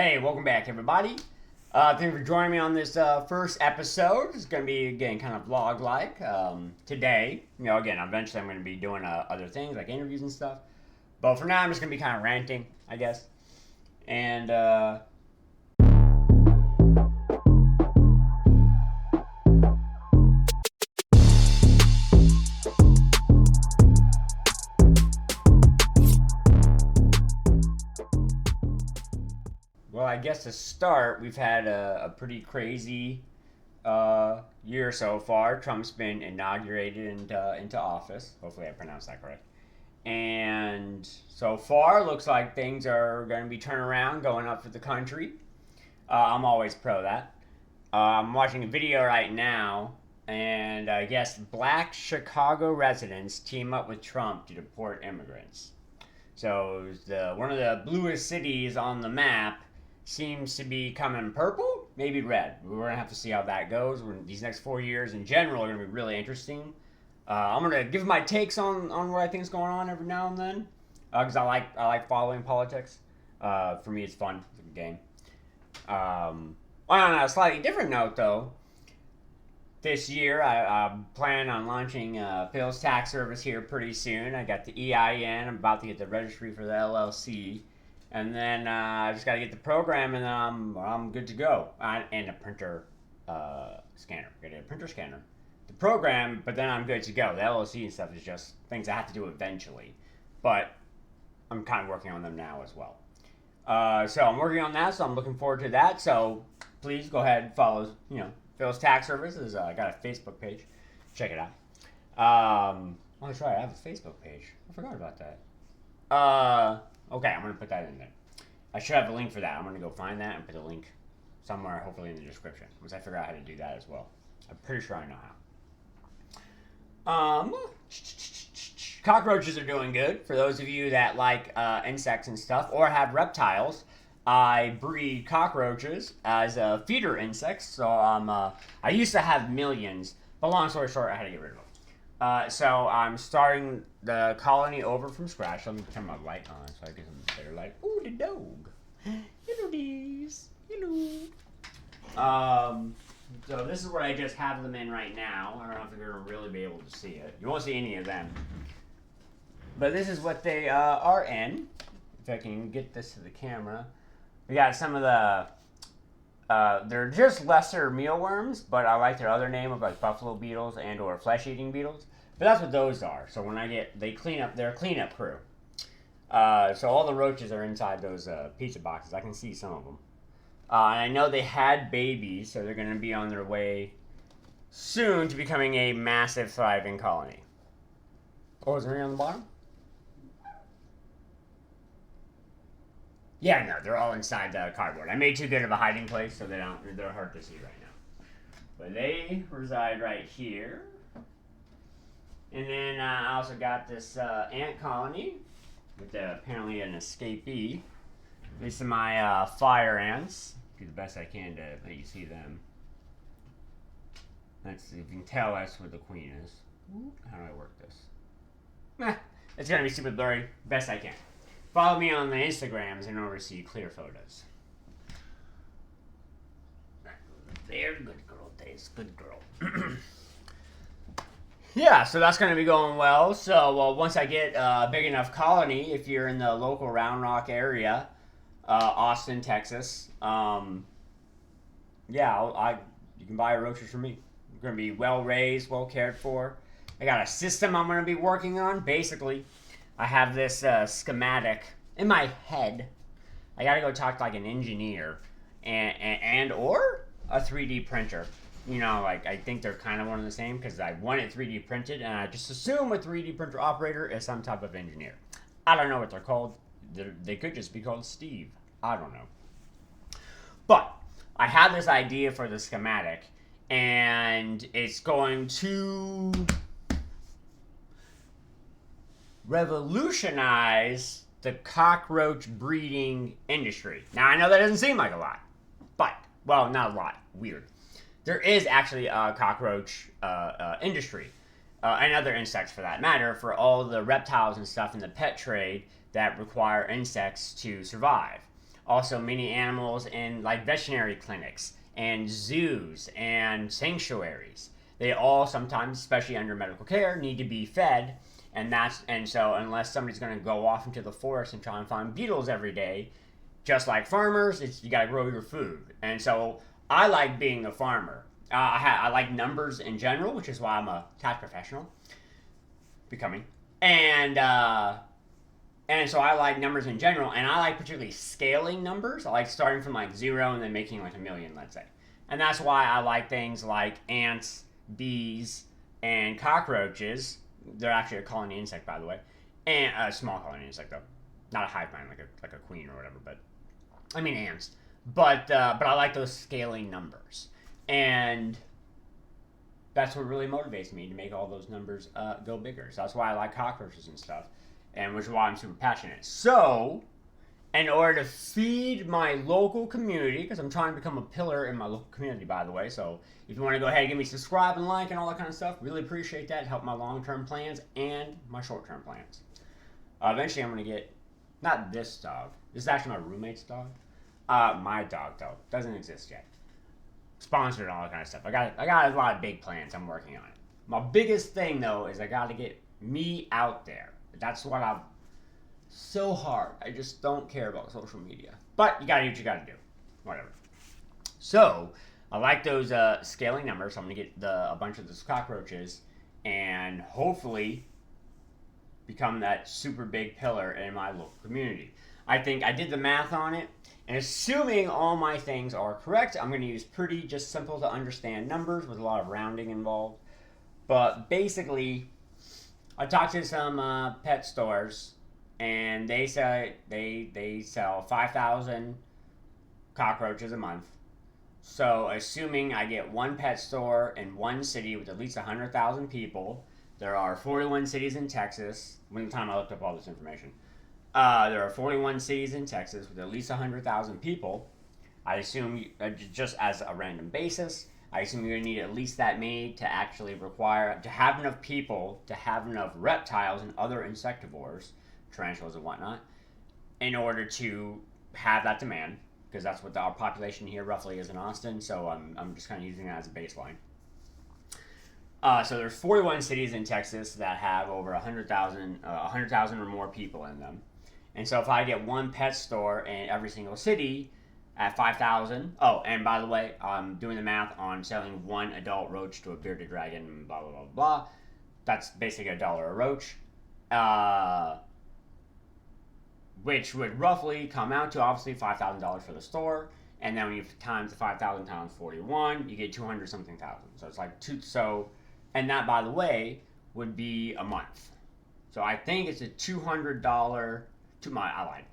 Hey, welcome back, everybody. Thank you for joining me on this first episode. It's going to be, again, kind of vlog-like. Today, again, eventually I'm going to be doing other things, like interviews and stuff. But for now, I'm just going to be kind of ranting, I guess. And, well, I guess to start, we've had a pretty crazy year so far. Trump's been inaugurated into office. Hopefully, I pronounced that correct. And so far, looks like things are going to be turning around, going up for the country. I'm always pro that. I'm watching a video right now, and I guess black Chicago residents team up with Trump to deport immigrants. So one of the bluest cities on the map seems to be coming purple, maybe red. We're going to have to see how that goes. These next 4 years in general are going to be really interesting. I'm going to give my takes on what I think is going on every now and then, because I like following politics. For me, it's fun. It's a good game. On a slightly different note, though, this year I plan on launching Phil's tax service here pretty soon. I got the EIN. I'm about to get the registry for the LLC. And then I just got to get the program, and then I'm good to go. And a printer scanner. Got a printer scanner. The program, but then I'm good to go. The LLC and stuff is just things I have to do eventually. But I'm kind of working on them now as well. So I'm working on that, so I'm looking forward to that. So please go ahead and follow, Phil's Tax Services. I got a Facebook page. Check it out. Oh, that's right. I have a Facebook page. I forgot about that. Okay, I'm going to put that in there. I should have a link for that. I'm going to go find that and put the link somewhere, hopefully in the description, once I figure out how to do that as well. I'm pretty sure I know how. Cockroaches are doing good. For those of you that like insects and stuff, or have reptiles, I breed cockroaches as feeder insects. So I used to have millions, but long story short, I had to get rid of them. So I'm starting the colony over from scratch. Let me turn my light on so I get some better light. Ooh, the dog. Hello, these. Hello. So this is where I just have them in right now. I don't know if you're going to really be able to see it. You won't see any of them. But this is what they are in. If I can get this to the camera. We got some of the... they're just lesser mealworms, but I like their other name of like buffalo beetles and or flesh-eating beetles. But that's what those are. So when they clean up, they're a cleanup crew. So all the roaches are inside those pizza boxes. I can see some of them. And I know they had babies, so they're going to be on their way soon to becoming a massive, thriving colony. Oh, is there any on the bottom? Yeah, no, they're all inside the cardboard. I made too good of a hiding place, so they're hard to see right now. But they reside right here. And then I also got this ant colony with apparently an escapee. These are my fire ants. Do the best I can to let you see them. You can tell that's where the queen is. How do I work this? It's going to be super blurry. Best I can. Follow me on the Instagrams in order to see clear photos. There, good girl, Days. Good girl. Yeah, so that's going to be going well. So once I get a big enough colony, if you're in the local Round Rock area, Austin, Texas, you can buy roaches from me. They're going to be well raised, well cared for. I got a system I'm going to be working on. Basically, I have this schematic in my head. I got to go talk to like an engineer and or a 3D printer. I think they're kind of one and the same because I want it 3D printed, and I just assume a 3D printer operator is some type of engineer. I don't know what they're called. They could just be called Steve. I don't know. But I have this idea for the schematic, and it's going to revolutionize the cockroach breeding industry. Now, I know that doesn't seem like a lot, but, well, not a lot. Weird. There is actually a cockroach industry, and other insects for that matter, for all the reptiles and stuff in the pet trade that require insects to survive. also many animals in like veterinary clinics and zoos and sanctuaries. They all sometimes, especially under medical care, need to be fed, and so unless somebody's going to go off into the forest and try and find beetles every day, just like farmers, you got to grow your food. And so I like being a farmer. I like numbers in general, which is why I'm a tax professional, becoming, and so I like numbers in general, and I like particularly scaling numbers. I like starting from like zero and then making like a million, let's say. And that's why I like things like ants, bees, and cockroaches. They're actually a colony insect, by the way, and a small colony insect though, not a hive mind like a queen or whatever. But I mean ants. But I like those scaling numbers, and that's what really motivates me to make all those numbers go bigger. So that's why I like cockroaches and stuff, and which is why I'm super passionate. So, in order to feed my local community, because I'm trying to become a pillar in my local community, by the way. So, if you want to go ahead and give me subscribe and like and all that kind of stuff, really appreciate that. Help my long-term plans and my short-term plans. Eventually, I'm going to get not this dog. This is actually my roommate's dog. My dog though doesn't exist yet. Sponsored and all that kind of stuff. I got a lot of big plans. I'm working on it. My biggest thing though is I got to get me out there. That's what I'm so hard. I just don't care about social media. But you got to do what you got to do. Whatever. So I like those scaling numbers. So I'm gonna get a bunch of those cockroaches and hopefully become that super big pillar in my local community. I think I did the math on it, and assuming all my things are correct, I'm going to use pretty just simple to understand numbers with a lot of rounding involved. But basically, I talked to some pet stores, and they say they sell 5,000 cockroaches a month. So assuming I get one pet store in one city with at least 100,000 people, there are 41 cities in Texas. When the time I looked up all this information. There are 41 cities in Texas with at least 100,000 people. I assume, just as a random basis, I assume you're going to need at least that many to actually require, to have enough people, to have enough reptiles and other insectivores, tarantulas and whatnot, in order to have that demand, because that's what our population here roughly is in Austin, so I'm just kind of using that as a baseline. So there's 41 cities in Texas that have over 100,000 or more people in them. And so if I get one pet store in every single city at 5,000, oh, and by the way, I'm doing the math on selling one adult roach to a bearded dragon, blah, blah, blah, blah. That's basically $1 a roach, which would roughly come out to obviously $5,000 for the store. And then when you times the 5,000 times 41, you get 200 something thousand. So it's like and that, by the way, would be a month. So I think it's a $200. I lied.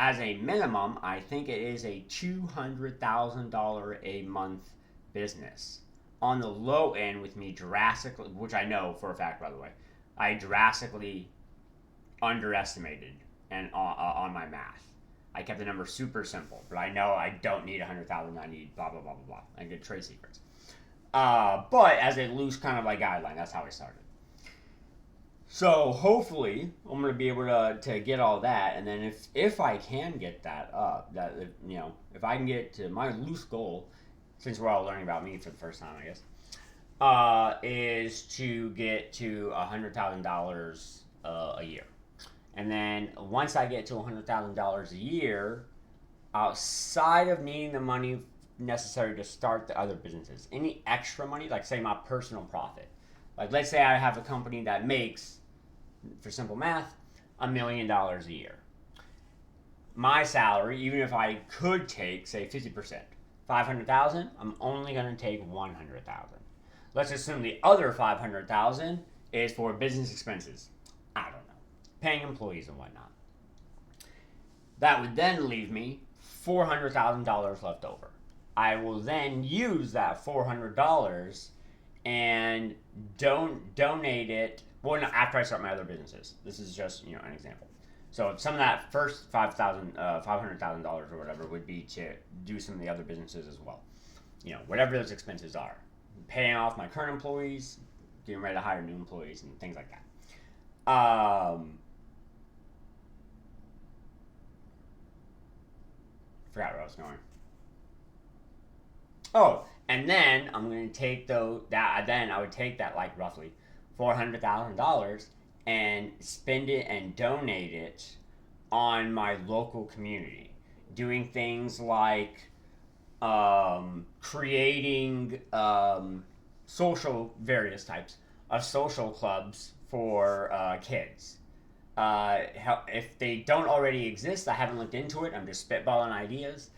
As a minimum, I think it is a $200,000 a month business. On the low end, with me drastically, which I know for a fact, by the way, I drastically underestimated and on my math. I kept the number super simple, but I know I don't need 100,000. I need blah blah blah blah blah. I get trade secrets. But as a loose kind of like guideline, that's how I started. So hopefully I'm going to be able to get all that, and then if I can get that up, if I can get to my loose goal, since we're all learning about me for the first time, I guess, is to get to $100,000 a year, and then once I get to $100,000 a year, outside of needing the money necessary to start the other businesses, any extra money, like say my personal profit, like let's say I have a company that makes, for simple math, $1 million a year. My salary, even if I could take, say, 50%, 500,000, I'm only going to take 100,000. Let's assume the other 500,000 is for business expenses. I don't know, paying employees and whatnot. That would then leave me $400,000 left over. I will then use that $400 and donate it. Well, no, after I start my other businesses. This is just, an example. So some of that first $500,000 or whatever would be to do some of the other businesses as well. Whatever those expenses are. Paying off my current employees, getting ready to hire new employees, and things like that. Forgot where I was going. Oh, and then I'm gonna take that. Then I would take that like roughly $400,000 and spend it and donate it on my local community, doing things like creating social various types of social clubs for kids. If they don't already exist, I haven't looked into it. I'm just spitballing ideas.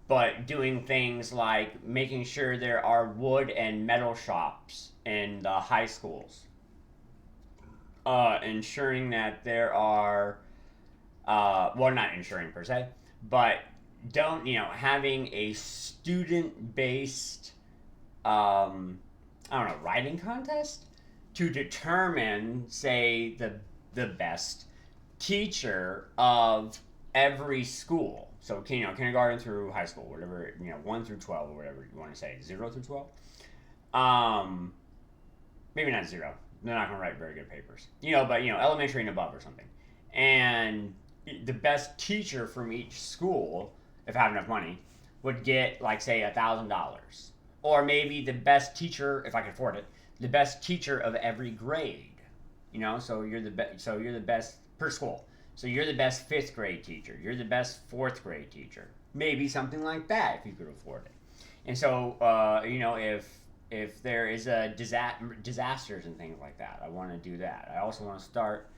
But doing things like making sure there are wood and metal shops in the high schools, ensuring that there are, well, not ensuring per se, but don't, having a student based, I don't know, writing contest to determine, say, the best teacher of every school. So, kindergarten through high school, whatever, 1 through 12, or whatever you want to say, 0 through 12. Maybe not 0. They're not going to write very good papers. But, elementary and above or something. And the best teacher from each school, if I have enough money, would get, like, say, $1,000. Or maybe the best teacher, if I can afford it, the best teacher of every grade. So you're the best per school. So you're the best 5th grade teacher. You're the best 4th grade teacher. Maybe something like that if you could afford it. And so, if there is a disasters and things like that, I want to do that. I also want to start.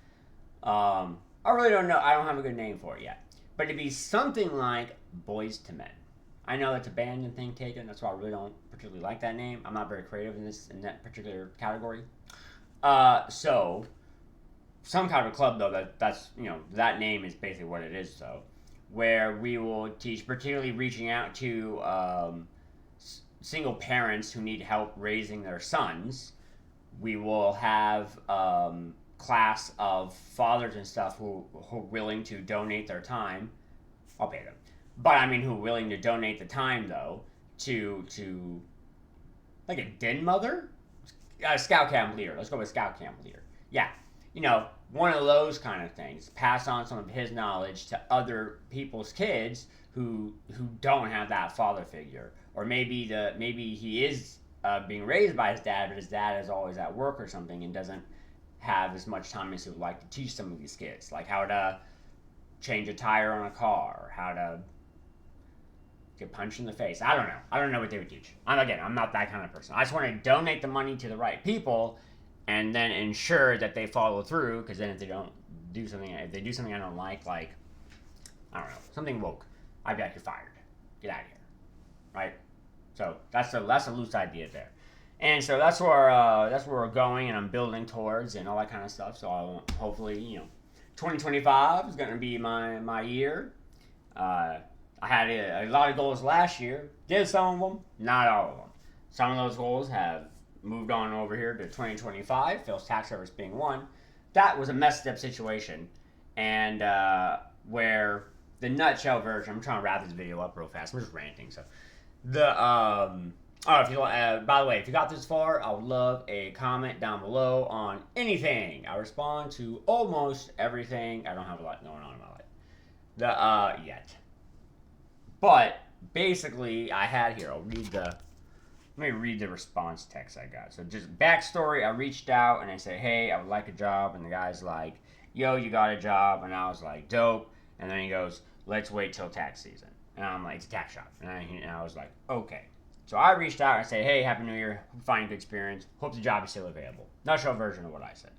I really don't know. I don't have a good name for it yet. But it'd be something like Boys to Men. I know that's a band and thing taken. That's why I really don't particularly like that name. I'm not very creative in that particular category. So some kind of club though that's that name is basically what it is though, where we will teach, particularly reaching out to single parents who need help raising their sons. We will have class of fathers and stuff who are willing to donate their time. I'll pay them, but I mean who are willing to donate the time though to like a den mother, a scout camp leader. Let's go with scout camp leader. Yeah. One of those kind of things. Pass on some of his knowledge to other people's kids who don't have that father figure, or maybe he is being raised by his dad, but his dad is always at work or something and doesn't have as much time as he would like to teach some of these kids, like how to change a tire on a car, or how to get punched in the face. I don't know. I don't know what they would teach. I'm not that kind of person. I just want to donate the money to the right people and then ensure that they follow through, because then if they do something I don't like, I don't know, something woke, I'd be like, you're fired. Get out of here. Right? So that's a loose idea there. And so that's where we're going, and I'm building towards, and all that kind of stuff. So I'll hopefully, 2025 is going to be my year. I had a lot of goals last year. Did some of them, not all of them. Some of those goals have moved on over here to 2025, Phil's tax service being one. That was a messed up situation, and where the nutshell version, I'm trying to wrap this video up real fast, I'm just ranting, so if you by the way, if you got this far, I would love a comment down below on anything. I respond to almost everything. I don't have a lot going on in my life yet, but basically I had here, let me read the response text I got. So just backstory, I reached out and I said, hey, I would like a job. And the guy's like, yo, you got a job. And I was like, dope. And then he goes, let's wait till tax season. And I'm like, it's a tax job. And I was like, okay. So I reached out and I said, hey, Happy New Year. Find good experience. Hope the job is still available. Nutshell version of what I said.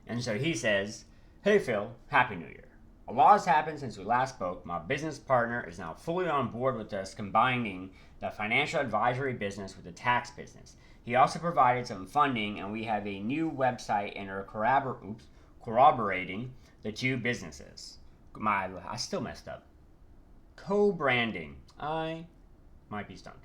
And so he says, hey, Phil, Happy New Year. A lot has happened since we last spoke. My business partner is now fully on board with us combining the financial advisory business with the tax business. He also provided some funding, and we have a new website and are corroborating the two businesses. I still messed up. Co-branding. I might be stoned.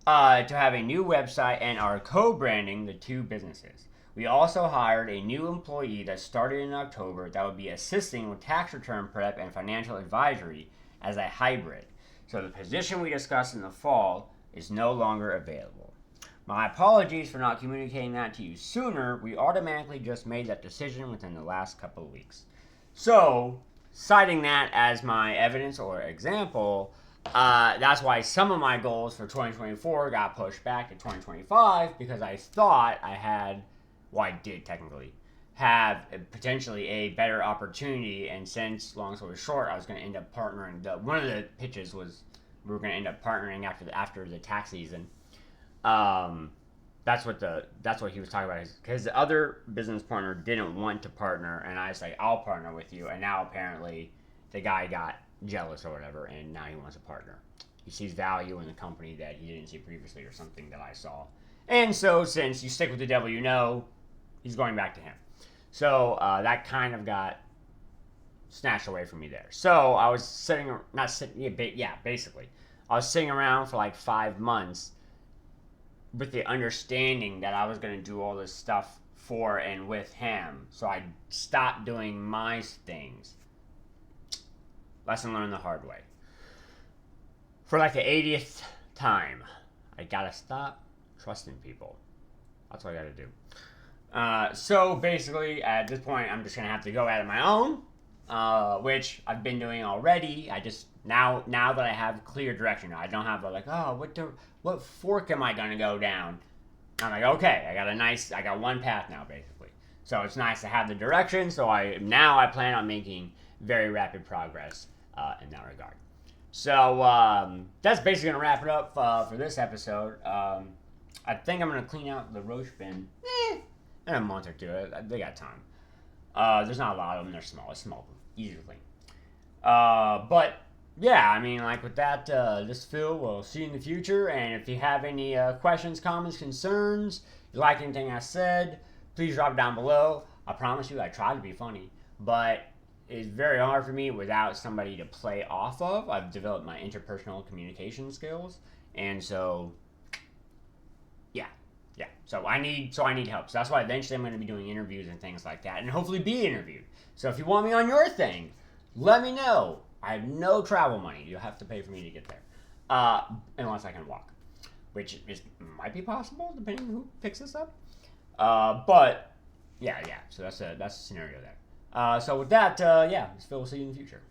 To have a new website and are co-branding the two businesses. We also hired a new employee that started in October that would be assisting with tax return prep and financial advisory as a hybrid. So the position we discussed in the fall is no longer available. My apologies for not communicating that to you sooner. We automatically just made that decision within the last couple of weeks. So citing that as my evidence or example, that's why some of my goals for 2024 got pushed back to 2025 because I thought I had, well, I did technically have potentially a better opportunity. And since, long story short, I was going to end up partnering. One of the pitches was we were going to end up partnering after the tax season. That's what he was talking about. Because the other business partner didn't want to partner, and I was like, I'll partner with you. And now apparently the guy got jealous or whatever, and now he wants a partner. He sees value in the company that he didn't see previously, or something that I saw. And so, since you stick with the devil, you know, he's going back to him. So that kind of got snatched away from me there. So I was basically, I was sitting around for like 5 months with the understanding that I was going to do all this stuff for and with him. So I stopped doing my things. Lesson learned the hard way. For like the 80th time, I gotta stop trusting people. That's what I gotta do. So basically, at this point, I'm just gonna have to go at it my own, which I've been doing already. I just now that I have clear direction, I don't have what fork am I gonna go down? I'm like, okay, I got one path now, basically. So it's nice to have the direction. So I plan on making very rapid progress in that regard. So that's basically gonna wrap it up for this episode. I think I'm gonna clean out the roach bin in a month or two. They got time. There's not a lot of them. They're small. It's small, easy to clean. But yeah, I mean, like with that, this Phil. We'll see you in the future. And if you have any questions, comments, concerns, you like anything I said, please drop it down below. I promise you, I try to be funny, but it's very hard for me without somebody to play off of. I've developed my interpersonal communication skills, and so yeah. So I need help. So that's why eventually I'm going to be doing interviews and things like that, and hopefully be interviewed. So if you want me on your thing, let me know. I have no travel money. You'll have to pay for me to get there, unless I can walk, which might be possible depending on who picks this up. But yeah. So that's a scenario there. So with that, Phil, we'll see you in the future.